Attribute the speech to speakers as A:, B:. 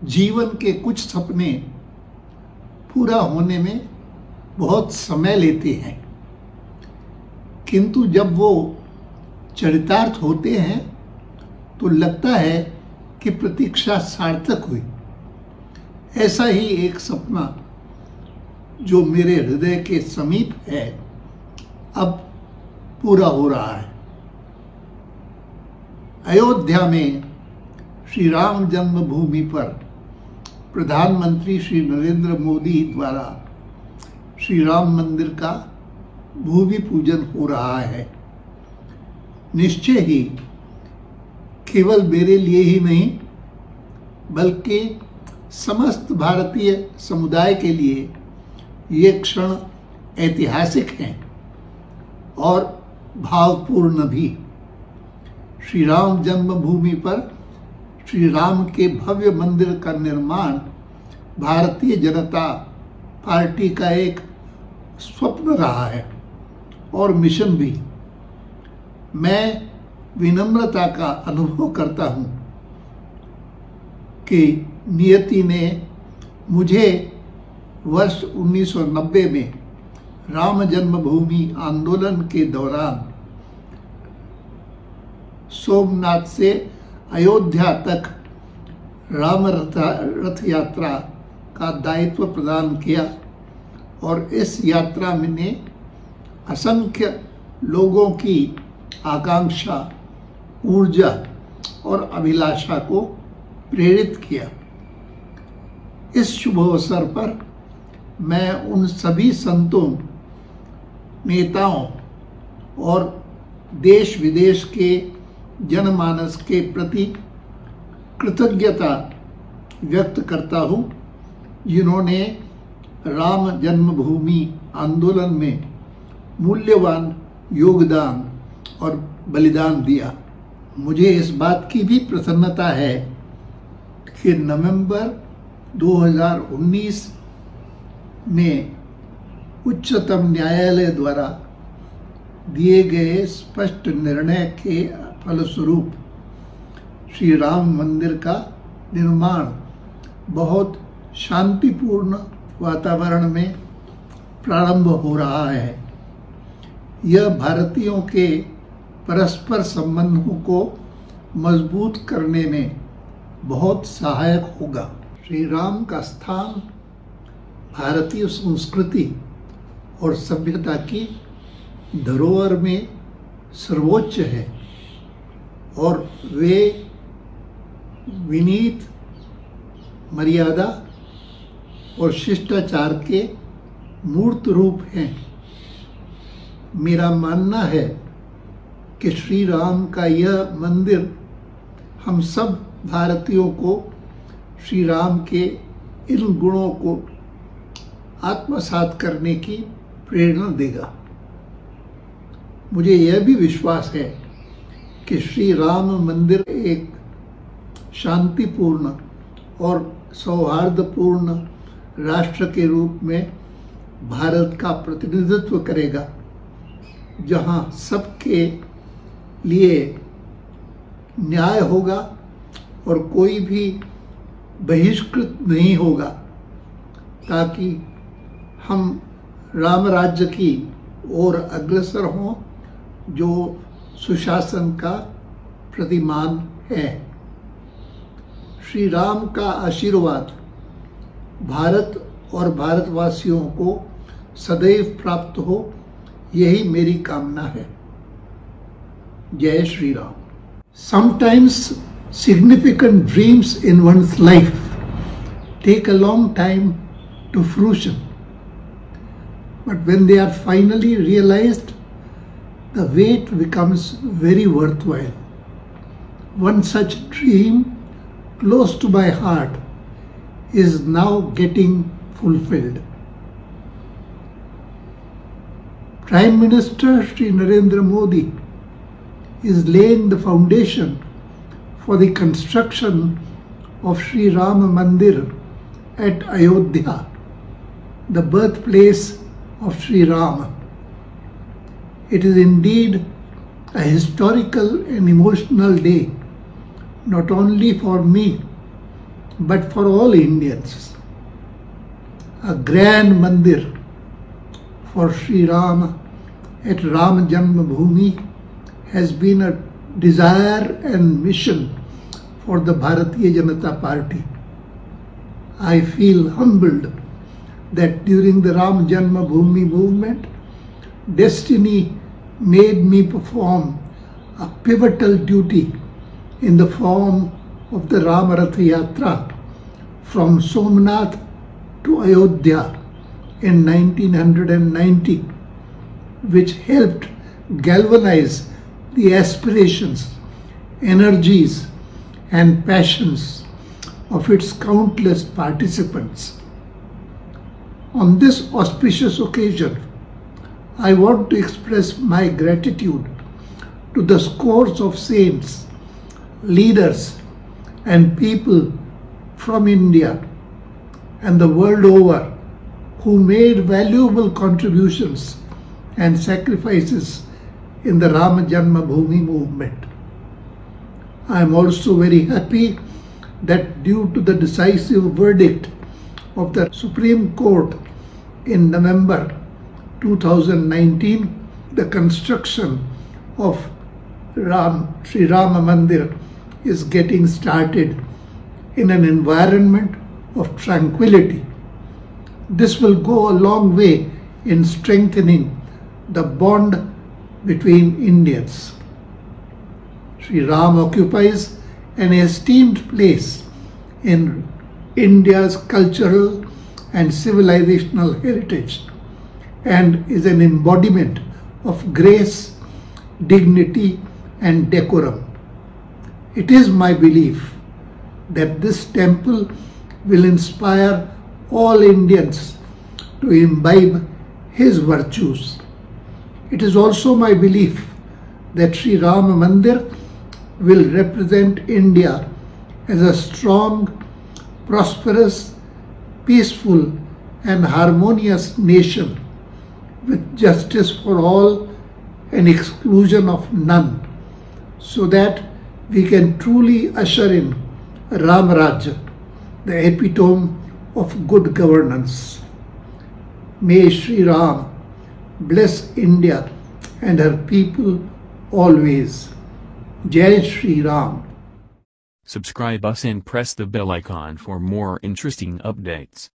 A: जीवन के कुछ सपने पूरा होने में बहुत समय लेते हैं, किंतु जब वो चरितार्थ होते हैं तो लगता है कि प्रतीक्षा सार्थक हुई। ऐसा ही एक सपना जो मेरे हृदय के समीप है अब पूरा हो रहा है। अयोध्या में श्री राम जन्मभूमि पर प्रधानमंत्री श्री नरेंद्र मोदी द्वारा श्री राम मंदिर का भूमि पूजन हो रहा है। निश्चय ही केवल मेरे लिए ही नहीं बल्कि समस्त भारतीय समुदाय के लिए ये क्षण ऐतिहासिक हैं और भावपूर्ण भी। श्री राम जन्मभूमि पर श्री राम के भव्य मंदिर का निर्माण भारतीय जनता पार्टी का एक स्वप्न रहा है और मिशन भी। मैं विनम्रता का अनुभव करता हूं कि नियति ने मुझे वर्ष 1990 में राम जन्मभूमि आंदोलन के दौरान सोमनाथ से अयोध्या तक राम रथ यात्रा का दायित्व प्रदान किया और इस यात्रा में ने असंख्य लोगों की आकांक्षा, ऊर्जा और अभिलाषा को प्रेरित किया। इस शुभ अवसर पर मैं उन सभी संतों, नेताओं और देश विदेश के जनमानस के प्रति कृतज्ञता व्यक्त करता हूं, जिन्होंने राम जन्मभूमि आंदोलन में मूल्यवान योगदान और बलिदान दिया। मुझे इस बात की भी प्रसन्नता है कि नवंबर 2019 में उच्चतम न्यायालय द्वारा दिए गए स्पष्ट निर्णय के फलस्वरूप श्री राम मंदिर का निर्माण बहुत शांतिपूर्ण वातावरण में प्रारंभ हो रहा है। यह भारतीयों के परस्पर संबंधों को मजबूत करने में बहुत सहायक होगा। श्री राम का स्थान भारतीय संस्कृति और सभ्यता की धरोहर में सर्वोच्च है और वे विनीत, मर्यादा और शिष्टाचार के मूर्त रूप हैं। मेरा मानना है कि श्री राम का यह मंदिर हम सब भारतीयों को श्री राम के इन गुणों को आत्मसात करने की प्रेरणा देगा। मुझे यह भी विश्वास है कि श्री राम मंदिर एक शांतिपूर्ण और सौहार्दपूर्ण राष्ट्र के रूप में भारत का प्रतिनिधित्व करेगा, जहां सबके लिए न्याय होगा और कोई भी बहिष्कृत नहीं होगा, ताकि हम राम राज्य की ओर अग्रसर हों जो सुशासन का प्रतिमान है। श्री राम का आशीर्वाद भारत और भारतवासियों को सदैव प्राप्त हो, यही मेरी कामना है। जय Shri Ram. Sometimes significant dreams in one's life take a long time to fruition, but when they are finally realized, the wait becomes very worthwhile. One such dream close to my heart is now getting fulfilled. Prime Minister Shri Narendra Modi is laying the foundation for the construction of Shri Ram Mandir at Ayodhya, the birthplace of Shri Rama. It is indeed a historical and emotional day, not only for me, but for all Indians. A grand mandir for Sri Ram at Ram Janmabhoomi has been a desire and mission for the Bharatiya Janata Party. I feel humbled that during the Ram Janmabhoomi movement, destiny made me perform a pivotal duty in the form of the Rama Ratha Yatra from Somnath to Ayodhya in 1990, which helped galvanize the aspirations, energies, and passions of its countless participants. On this auspicious occasion, I want to express my gratitude to the scores of saints, leaders, and people from India and the world over who made valuable contributions and sacrifices in the Rama Janmabhoomi movement. I am also very happy that due to the decisive verdict of the Supreme Court in November 2019, the construction of Sri Rama Mandir is getting started in an environment of tranquility. This will go a long way in strengthening the bond between Indians. Sri Ram occupies an esteemed place in India's cultural and civilizational heritage and is an embodiment of grace, dignity, and decorum. It is my belief that this temple will inspire all Indians to imbibe his virtues. It is also my belief that Sri Rama Mandir will represent India as a strong, prosperous, peaceful, and harmonious nation with justice for all and exclusion of none, so that we can truly usher in Ram Rajya, the epitome of good governance. May Sri Ram bless India and her people always. Jai Sri Ram.
B: Subscribe us and press the bell icon for more interesting updates.